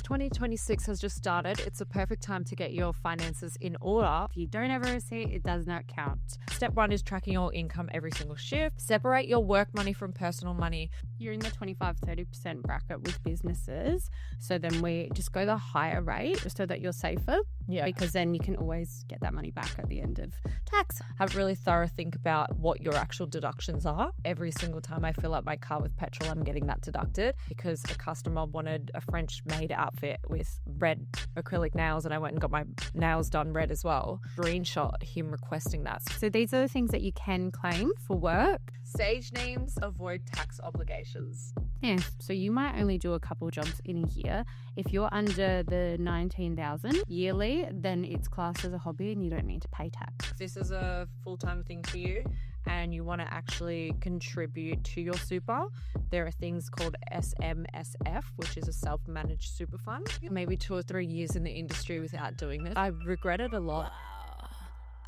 2026 has just started, it's a perfect time to get your finances in order. If you don't have a receipt, it does not count. Step 1 is tracking your income every single shift. Separate your work money from personal money. You're in the 25-30% bracket with businesses. So then we just go the higher rate so that you're safer. Yeah. Because then you can always get that money back at the end of tax. Have a really thorough think about what your actual deductions are. Every single time I fill up my car with petrol, I'm getting that deducted because a customer wanted a French maid outfit with red acrylic nails and I went and got my nails done red as well. Screenshot him requesting that. So these are the things that you can claim for work. Stage names avoid tax obligations. Yeah, so you might only do a couple jobs in a year. If you're under the 19,000 yearly, then it's classed as a hobby and you don't need to pay tax. If this is a full-time thing for you and you want to actually contribute to your super, there are things called SMSF, which is a self-managed super fund. Maybe 2 or 3 years in the industry without doing this. I regret it a lot. Wow,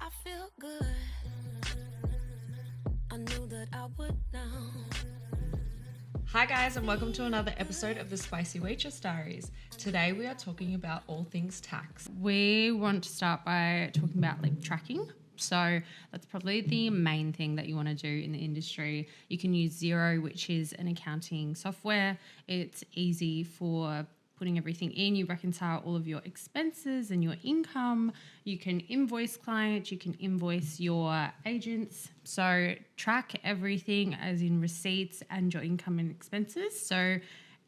I feel good. I knew that I would now. Hi guys, and welcome to another episode of the Spicy Waitress Diaries. Today we are talking about all things tax. We want to start by talking about tracking. So that's probably the main thing that you want to do in the industry. You can use Xero, which is an accounting software. It's easy for putting everything in. You reconcile all of your expenses and your income. You can invoice clients. You can invoice your agents. So track everything as in receipts and your income and expenses. So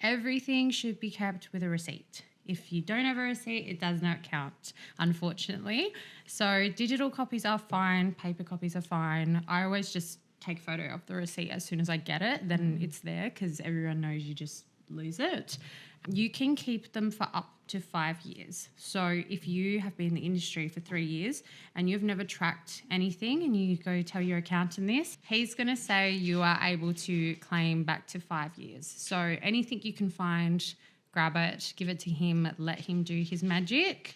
everything should be kept with a receipt. If you don't have a receipt, it does not count, unfortunately. So digital copies are fine. Paper copies are fine. I always just take a photo of the receipt as soon as I get it. Then it's there because everyone knows you just lose it. You can keep them for up to 5 years. So if you have been in the industry for 3 years and you've never tracked anything and you go tell your accountant this, he's going to say you are able to claim back to 5 years. So anything you can find, grab it, give it to him, let him do his magic.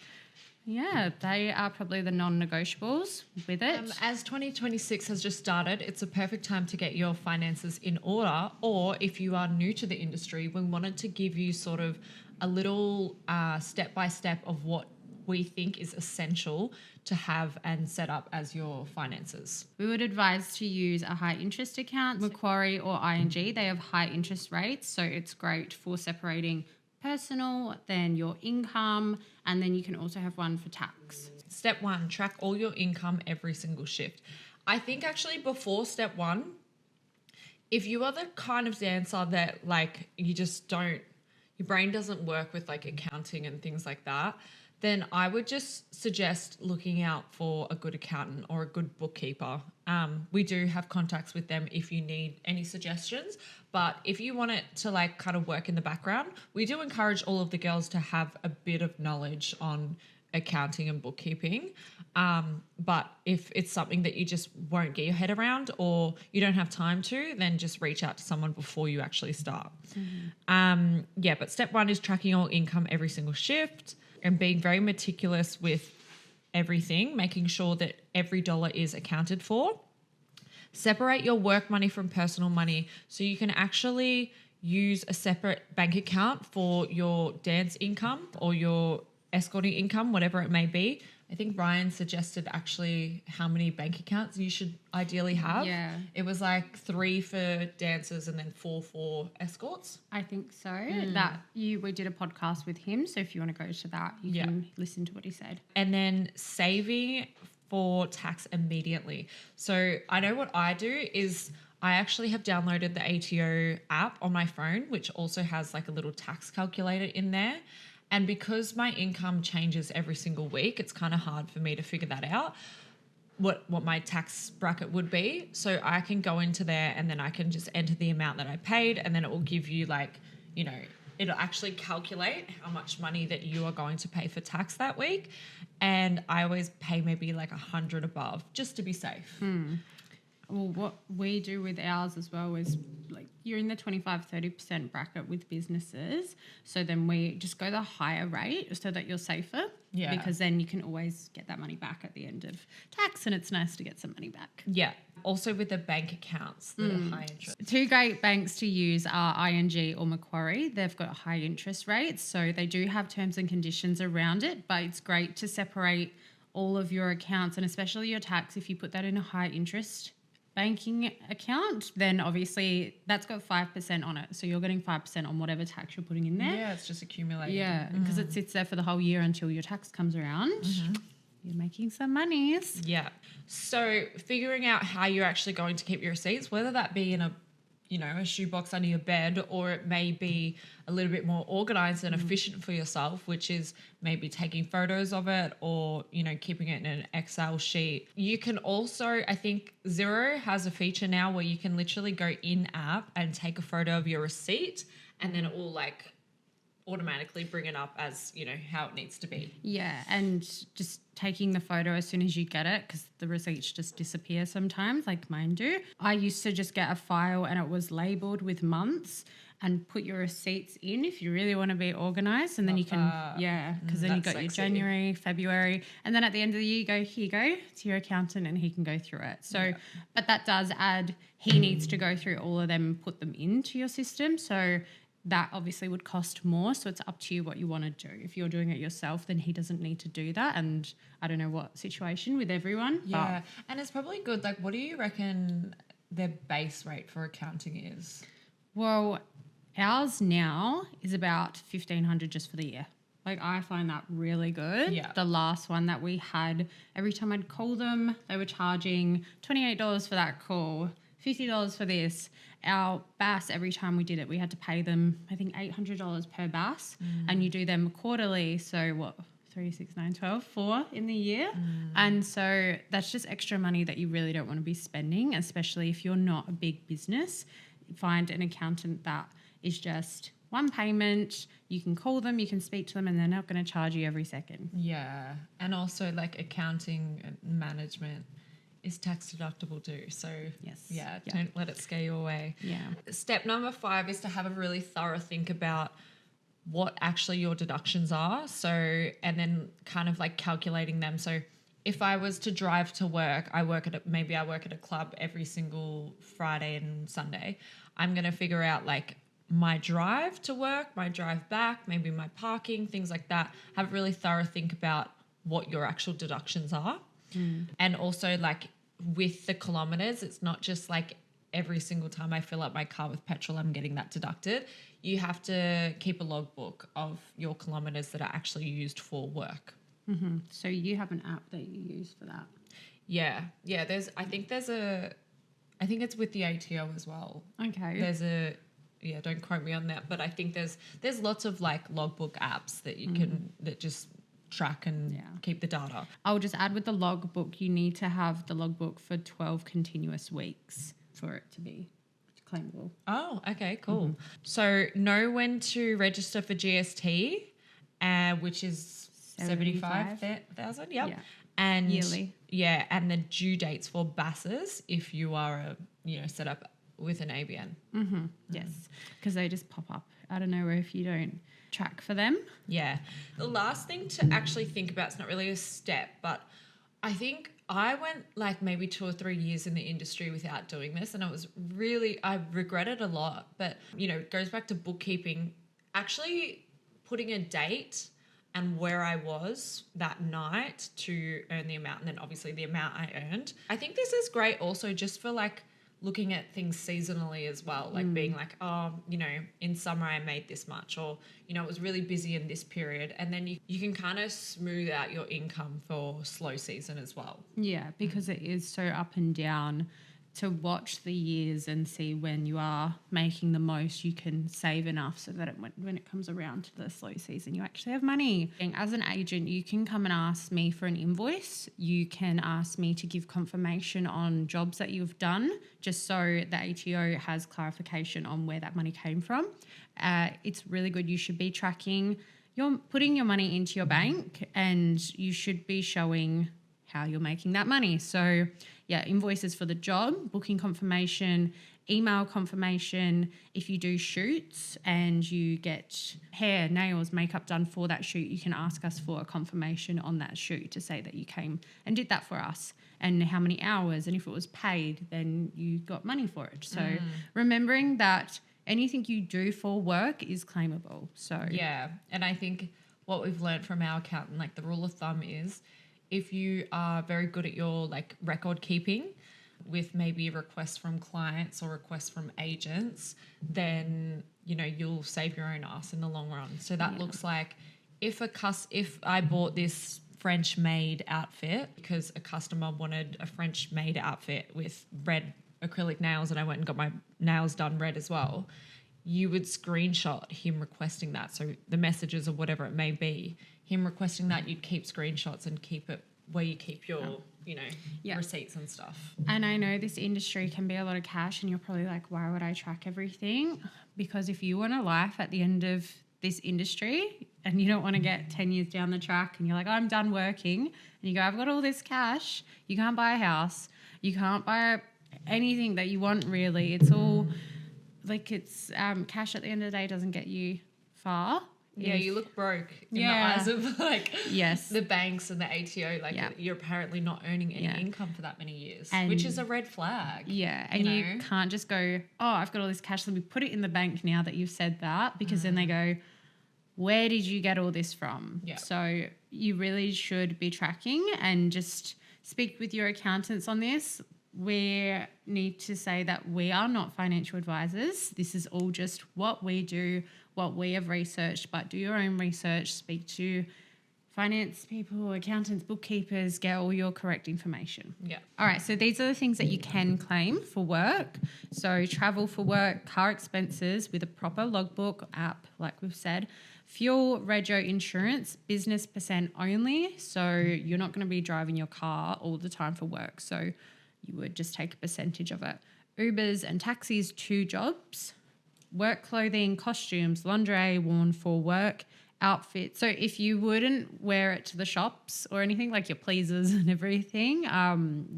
Yeah, they are probably the non-negotiables with it. As 2026 has just started, it's a perfect time to get your finances in order. Or if you are new to the industry, we wanted to give you sort of a little step-by-step of what we think is essential to have and set up as your finances. We would advise to use a high interest account, Macquarie or ING. They have high interest rates, so it's great for separating personal, then your income, and then you can also have one for tax. Step 1, track all your income every single shift. I think actually before step 1, if you are the kind of dancer that you just don't, your brain doesn't work with accounting and things like that, then I would just suggest looking out for a good accountant or a good bookkeeper. We do have contacts with them if you need any suggestions, but if you want it to kind of work in the background, we do encourage all of the girls to have a bit of knowledge on accounting and bookkeeping. But if it's something that you just won't get your head around or you don't have time to, then just reach out to someone before you actually start. But step 1 is tracking your income every single shift and being very meticulous with everything, making sure that every dollar is accounted for. Separate your work money from personal money so you can actually use a separate bank account for your dance income or your escorting income, whatever it may be. I think Ryan suggested actually how many bank accounts you should ideally have. Yeah. It was 3 for dancers and then 4 for escorts. I think so. We did a podcast with him, so if you want to go to that, you can listen to what he said. And then saving for tax immediately. So I know what I do is I actually have downloaded the ATO app on my phone, which also has a little tax calculator in there. And because my income changes every single week, it's kind of hard for me to figure that out, what my tax bracket would be. So I can go into there and then I can just enter the amount that I paid and then it will give you it'll actually calculate how much money that you are going to pay for tax that week. And I always pay maybe 100 above just to be safe. Well, what we do with ours as well is like you're in the 25-30% bracket with businesses. So then we just go the higher rate so that you're safer. Yeah. Because then you can always get that money back at the end of tax, and it's nice to get some money back. Yeah. Also with the bank accounts that are high interest. Two great banks to use are ING or Macquarie. They've got high interest rates, so they do have terms and conditions around it, but it's great to separate all of your accounts, and especially your tax. If you put that in a high interest banking account, then obviously that's got 5% on it. So you're getting 5% on whatever tax you're putting in there. Yeah, it's just accumulating. Yeah, because it sits there for the whole year until your tax comes around. You're making some monies. Yeah. So figuring out how you're actually going to keep your receipts, whether that be in a shoebox under your bed, or it may be a little bit more organized and efficient for yourself, which is maybe taking photos of it or, keeping it in an Excel sheet. You can also, I think Xero has a feature now where you can literally go in app and take a photo of your receipt, and then it will automatically bring it up as, how it needs to be. Yeah, and just taking the photo as soon as you get it, because the receipts just disappear sometimes, like mine do. I used to just get a file and it was labelled with months and put your receipts in if you really want to be organised, and then you can, because then you got your January, February, and then at the end of the year you go, here you go, to your accountant and he can go through it. So, but that does add, he needs to go through all of them and put them into your system. So that obviously would cost more. So it's up to you what you want to do. If you're doing it yourself, then he doesn't need to do that. And I don't know what situation with everyone. Yeah. And it's probably good. Like, what do you reckon their base rate for accounting is? Well, ours now is about $1,500 just for the year. Like, I find that really good. Yeah. The last one that we had, every time I'd call them, they were charging $28 for that call, $50 for this. Our BAS, every time we did it, we had to pay them, I think, $800 per BAS. And you do them quarterly. So what, 3, 6, 9, 12, 4 in the year. And so that's just extra money that you really don't want to be spending, especially if you're not a big business. Find an accountant that is just one payment. You can call them, you can speak to them, and they're not going to charge you every second. Yeah. And also like accounting and management is tax deductible too. So don't let it scare you away. Yeah. Step number 5 is to have a really thorough think about what actually your deductions are. So, and then kind of like calculating them. So if I was to drive to work, I work at a club every single Friday and Sunday. I'm going to figure out like my drive to work, my drive back, maybe my parking, things like that. Have a really thorough think about what your actual deductions are. And also like with the kilometers, it's not just like every single time I fill up my car with petrol, I'm getting that deducted. You have to keep a logbook of your kilometers that are actually used for work. So you have an app that you use for that? Yeah. I think it's with the ATO as well. Okay. Don't quote me on that, but I think there's lots of like logbook apps that you can, that just track and keep the data. I'll just add with the logbook, you need to have the logbook for 12 continuous weeks for it to be claimable. Oh, okay, cool. So know when to register for GST, which is 75,000. Yep. Yeah. And yearly. Yeah, and the due dates for BASs if you are set up with an ABN. Yes, because they just pop up out of nowhere if you don't track for them. Yeah. The last thing to actually think about, it's not really a step, but I think I went like maybe 2 or 3 years in the industry without doing this, and I regret it a lot, but it goes back to bookkeeping, actually putting a date and where I was that night to earn the amount, and then obviously the amount I earned. I think this is great also just for like looking at things seasonally as well, like being like, in summer I made this much, or, it was really busy in this period. And then you can kind of smooth out your income for slow season as well. Yeah, because it is so up and down. To watch the years and see when you are making the most, you can save enough so that when it comes around to the slow season, you actually have money. And as an agent, you can come and ask me for an invoice. You can ask me to give confirmation on jobs that you've done, just so the ATO has clarification on where that money came from. It's really good. You should be tracking. You're putting your money into your bank, and you should be showing how you're making that money. So invoices for the job, booking confirmation, email confirmation. If you do shoots and you get hair, nails, makeup done for that shoot, you can ask us for a confirmation on that shoot to say that you came and did that for us and how many hours. And if it was paid, then you got money for it. So remembering that anything you do for work is claimable. So yeah, and I think what we've learned from our accountant, like the rule of thumb is if you are very good at your like record keeping with maybe requests from clients or requests from agents, then, you know, you'll save your own ass in the long run. So that looks like if I bought this French maid outfit because a customer wanted a French maid outfit with red acrylic nails and I went and got my nails done red as well, you would screenshot him requesting that. So the messages or whatever it may be, him requesting that, you'd keep screenshots and keep it where you keep your, you know, receipts and stuff. And I know this industry can be a lot of cash and you're probably like, why would I track everything? Because if you want a life at the end of this industry and you don't want to get 10 years down the track and you're like, oh, I'm done working, and you go, I've got all this cash, you can't buy a house, you can't buy anything that you want really. It's all like it's cash at the end of the day doesn't get you far. Yeah, you look broke in the eyes of like yes, the banks and the ATO. Like you're apparently not earning any income for that many years, which is a red flag. Yeah, and you can't just go, oh, I've got all this cash, let me put it in the bank now that you've said that, because then they go, where did you get all this from? Yeah. So you really should be tracking and just speak with your accountants on this. We need to say that we are not financial advisors. This is all just what we do, what we have researched, but do your own research, speak to finance people, accountants, bookkeepers, get all your correct information. Yeah. All right, so these are the things that you can claim for work. So travel for work, car expenses with a proper logbook app, like we've said, fuel, rego insurance, business percent only. So you're not going to be driving your car all the time for work. So you would just take a percentage of it. Ubers and taxis, 2 jobs. Work clothing, costumes, lingerie worn for work, outfits. So if you wouldn't wear it to the shops or anything, like your pleasers and everything,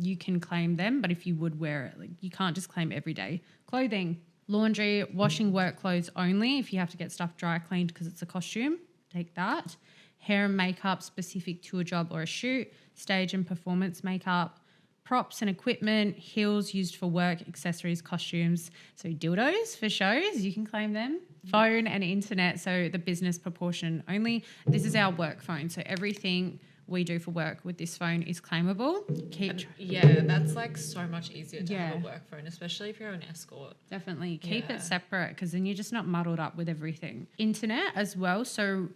you can claim them. But if you would wear it, like you can't just claim everyday clothing. Laundry, washing work clothes only. If you have to get stuff dry cleaned because it's a costume, take that. Hair and makeup specific to a job or a shoot. Stage and performance makeup. Props and equipment, heels used for work, accessories, costumes. So dildos for shows, you can claim them. Phone and internet, so the business proportion only. This is our work phone, so everything we do for work with this phone is claimable. That's like so much easier to have a work phone, especially if you're an escort. Definitely. Keep it separate because then you're just not muddled up with everything. Internet as well, so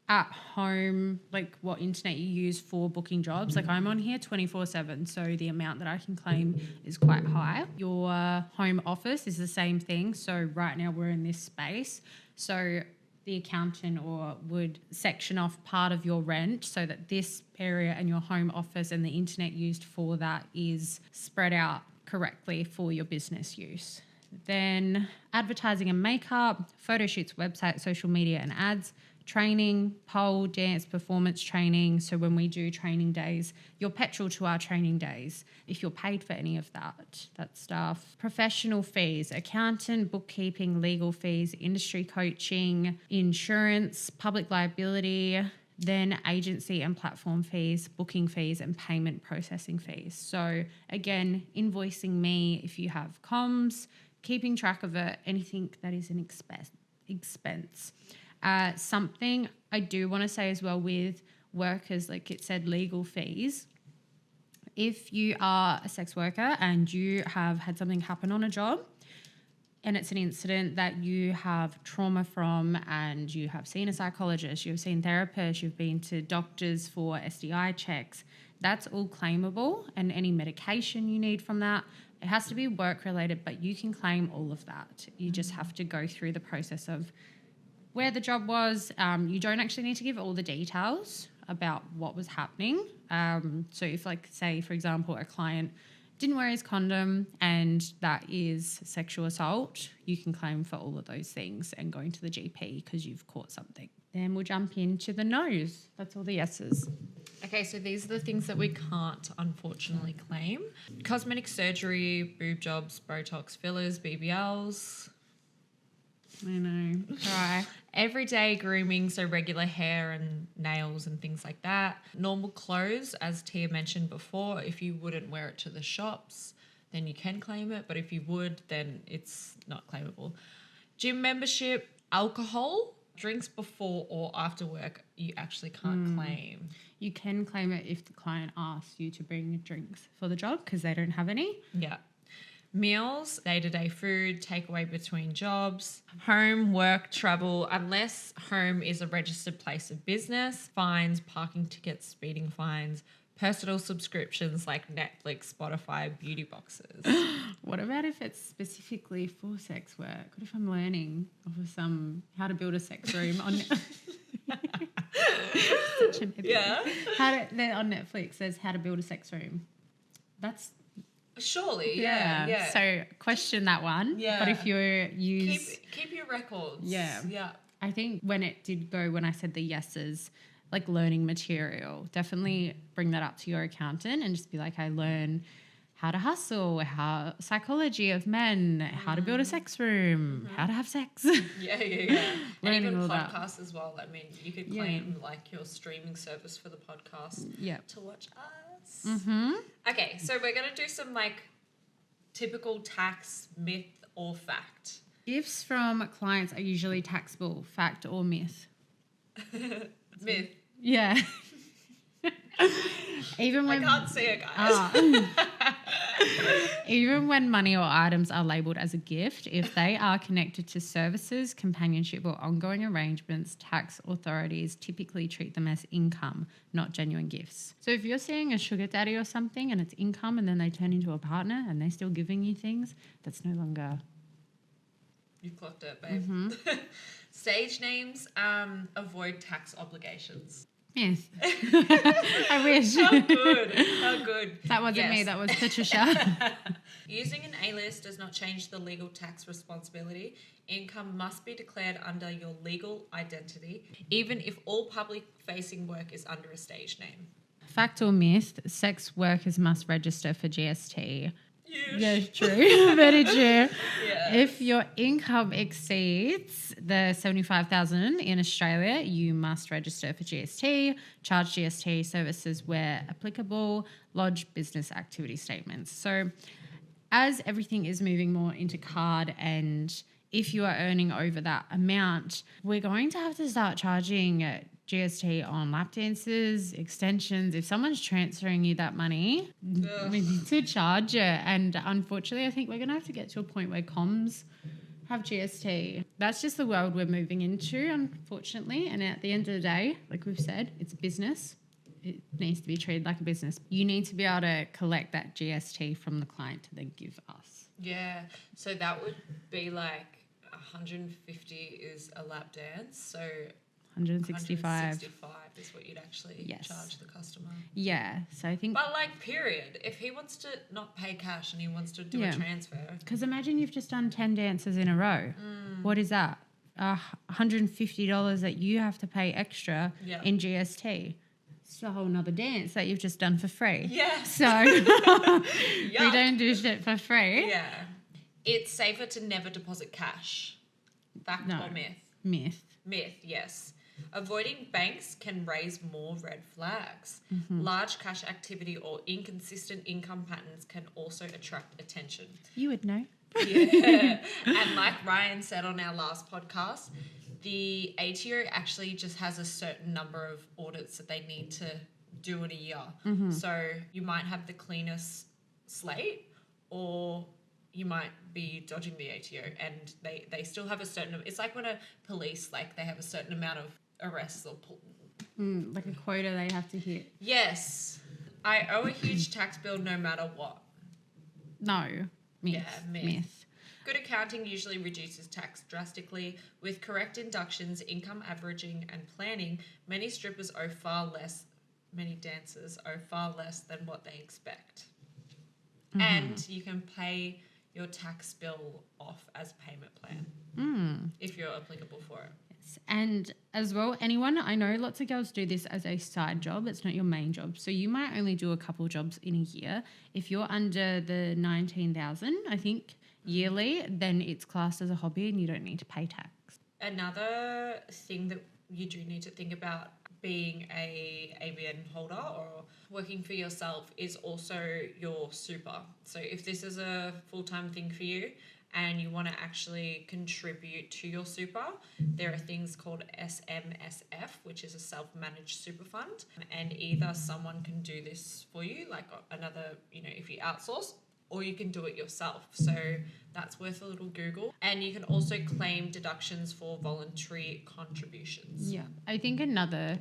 at home, like what internet you use for booking jobs. Like I'm on here 24/7, so the amount that I can claim is quite high. Your home office is the same thing. So right now we're in this space. So the accountant would section off part of your rent so that this area and your home office and the internet used for that is spread out correctly for your business use. Then advertising and makeup, photo shoots, website, social media and ads, training, pole, dance, performance training. So when we do training days, your petrol to our training days, if you're paid for any of that stuff. Professional fees, accountant, bookkeeping, legal fees, industry coaching, insurance, public liability, then agency and platform fees, booking fees and payment processing fees. So again, invoicing me if you have comms, keeping track of it, anything that is an expense. Something I do want to say as well with workers, like it said, legal fees. If you are a sex worker and you have had something happen on a job and it's an incident that you have trauma from and you have seen a psychologist, you've seen therapists, you've been to doctors for STI checks, that's all claimable, and any medication you need from that. It has to be work related, but you can claim all of that. You just have to go through the process of where the job was. You don't actually need to give all the details about what was happening. So if, like, say, for example, a client didn't wear his condom and that is sexual assault, you can claim for all of those things and going to the GP because you've caught something. Then we'll jump into the no's. That's all the yeses. Okay, so these are the things that we can't unfortunately claim. Cosmetic surgery, boob jobs, Botox, fillers, BBLs. I know. Try. Everyday grooming, so regular hair and nails and things like that. Normal clothes, as Tia mentioned before, if you wouldn't wear it to the shops, then you can claim it. But if you would, then it's not claimable. Gym membership, alcohol, drinks before or after work, you actually can't claim. You can claim it if the client asks you to bring drinks for the job because they don't have any. Yeah. Meals, day-to-day food, takeaway between jobs, home, work, travel, unless home is a registered place of business, fines, parking tickets, speeding fines, personal subscriptions like Netflix, Spotify, beauty boxes. What about if it's specifically for sex work? What if I'm learning of some how to build a sex room on such an epic. Yeah. They're on Netflix says how to build a sex room. That's Surely, yeah. So question that one. Yeah. But if you use Keep your records. Yeah. Yeah. I think when it did go, when I said the yeses, like learning material, definitely bring that up to your accountant and just be like, I learn how to hustle, how psychology of men, how to build a sex room, how to have sex. Yeah. And Learning even all that. podcasts as well. I mean, you could claim like your streaming service for the podcast to watch us. Mm-hmm. Okay, so we're going to do some like typical tax myth or fact. Gifts from clients are usually taxable, fact or myth? Myth. Yeah. Even I when can't see it, guys. Even when money or items are labelled as a gift, if they are connected to services, companionship, or ongoing arrangements, tax authorities typically treat them as income, not genuine gifts. So if you're seeing a sugar daddy or something and it's income and then they turn into a partner and they're still giving you things, that's no longer... You clocked it, babe. Mm-hmm. Stage names avoid tax obligations. Myth. I wish. How good. How good. That wasn't me, that was Patricia. Using an alias does not change the legal tax responsibility. Income must be declared under your legal identity, even if all public-facing work is under a stage name. Fact or myth, sex workers must register for GST. Yes. Yeah, true. Very true. Yeah. If your income exceeds the 75,000 in Australia, you must register for GST, charge GST services where applicable, lodge business activity statements. So as everything is moving more into card, and if you are earning over that amount, we're going to have to start charging GST on lap dances, extensions. If someone's transferring you that money, we need to charge it. And unfortunately, I think we're going to have to get to a point where comms have GST. That's just the world we're moving into, unfortunately. And at the end of the day, like we've said, it's a business. It needs to be treated like a business. You need to be able to collect that GST from the client to then give us. Yeah. So that would be like 150 is a lap dance. So 165 is what you'd actually Yes. charge the customer. Yeah, so I think... But like, period. If he wants to not pay cash and he wants to do Yeah. a transfer. Because imagine you've just done 10 dances in a row. What is that? $150 that you have to pay extra Yeah. in GST. It's a whole nother dance that you've just done for free. Yeah. So we don't do shit for free. Yeah. It's safer to never deposit cash. Fact No. or myth? Myth. Myth, yes. Avoiding banks can raise more red flags. Mm-hmm. Large cash activity or inconsistent income patterns can also attract attention. You would know. Yeah. And like Ryan said on our last podcast, the ATO actually just has a certain number of audits that they need to do in a year. Mm-hmm. So you might have the cleanest slate, or you might be dodging the ATO, and they still have a certain... It's like when a police, like, they have a certain amount of arrests or... Like a quota they have to hit. Yes. I owe a huge tax bill no matter what. No. Myth. Yeah, myth. Myth. Good accounting usually reduces tax drastically. With correct inductions, income averaging, and planning, many strippers owe far less, many dancers owe far less than what they expect. Mm-hmm. And you can pay your tax bill off as payment plan if you're applicable for it. And as well, anyone, I know lots of girls do this as a side job. It's not your main job. So you might only do a couple jobs in a year. If you're under the 19,000, I think, yearly, then it's classed as a hobby and you don't need to pay tax. Another thing that you do need to think about being a ABN holder or working for yourself is also your super. So if this is a full-time thing for you and you want to actually contribute to your super, there are things called SMSF, which is a self-managed super fund. And either someone can do this for you, like another, if you outsource, or you can do it yourself. So that's worth a little Google. And you can also claim deductions for voluntary contributions. Yeah. I think another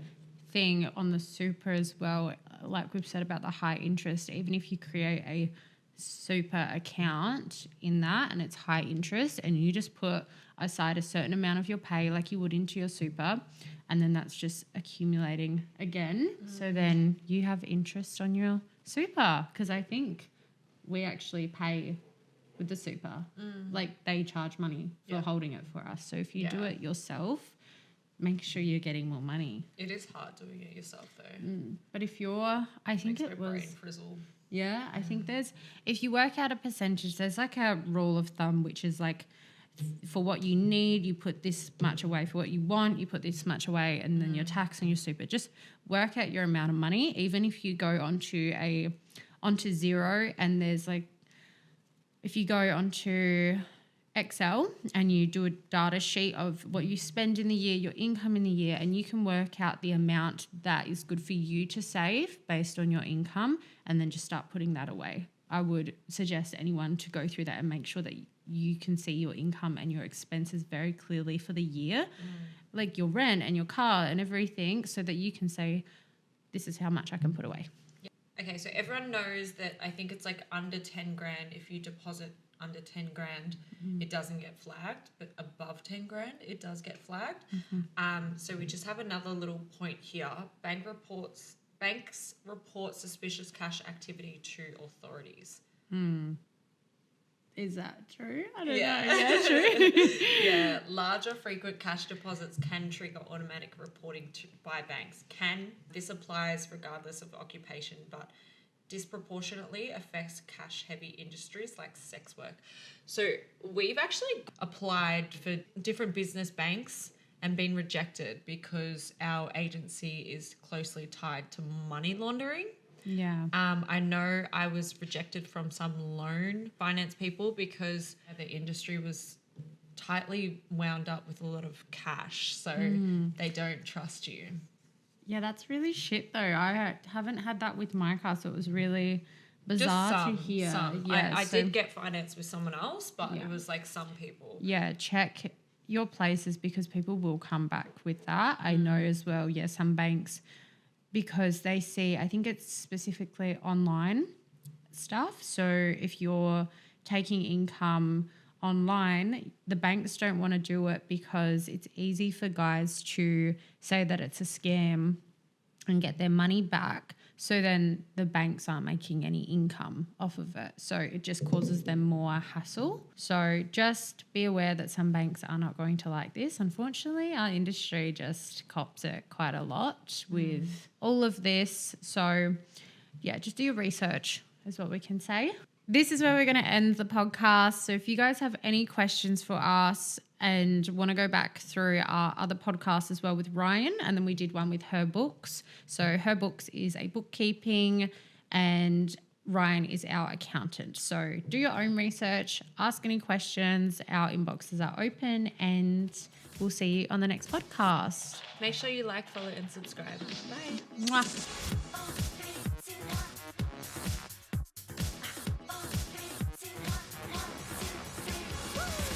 thing on the super as well, like we've said about the high interest, even if you create a super account in that and it's high interest and you just put aside a certain amount of your pay like you would into your super, and then that's just accumulating again. So then you have interest on your super, because I think we actually pay with the super. Like they charge money for holding it for us. So if you do it yourself, make sure you're getting more money. It is hard doing it yourself though. But if you're, I think Makes it my was, brain frizzle. yeah, I think if you work out a percentage, there's like a rule of thumb, which is like for what you need, you put this much away. For what you want, you put this much away, and then your tax and your super. Just work out your amount of money. Even if you go onto zero, and there's like, if you go onto Excel and you do a data sheet of what you spend in the year, your income in the year, and you can work out the amount that is good for you to save based on your income, and then just start putting that away. I would suggest anyone to go through that and make sure that you can see your income and your expenses very clearly for the year, like your rent and your car and everything, so that you can say, this is how much I can put away. Okay, so everyone knows that I think it's like under 10 grand. If you deposit under 10 grand, it doesn't get flagged, but above 10 grand, it does get flagged. So we just have another little point here. Banks report suspicious cash activity to authorities. Is that true? I don't know. Yeah, true. Yeah, larger frequent cash deposits can trigger automatic reporting by banks. This applies regardless of occupation, but disproportionately affects cash-heavy industries like sex work. So we've actually applied for different business banks and been rejected because our agency is closely tied to money laundering. Yeah. I know I was rejected from some loan finance people because the industry was tightly wound up with a lot of cash, so they don't trust you. Yeah, that's really shit though. I haven't had that with my car, so it was really bizarre to hear. Some. Yeah, I did get finance with someone else, but it was like some people. Yeah, check your places because people will come back with that. I know as well, some banks, because they see, I think it's specifically online stuff. So if you're taking income online, the banks don't want to do it because it's easy for guys to say that it's a scam and get their money back. So then the banks aren't making any income off of it. So it just causes them more hassle. So just be aware that some banks are not going to like this. Unfortunately, our industry just cops it quite a lot with all of this. So yeah, just do your research is what we can say. This is where we're going to end the podcast. So if you guys have any questions for us and want to go back through our other podcasts as well with Ryan, and then we did one with Her Books. So Her Books is a bookkeeping and Ryan is our accountant. So do your own research, ask any questions. Our inboxes are open and we'll see you on the next podcast. Make sure you like, follow and subscribe. Bye. Mwah.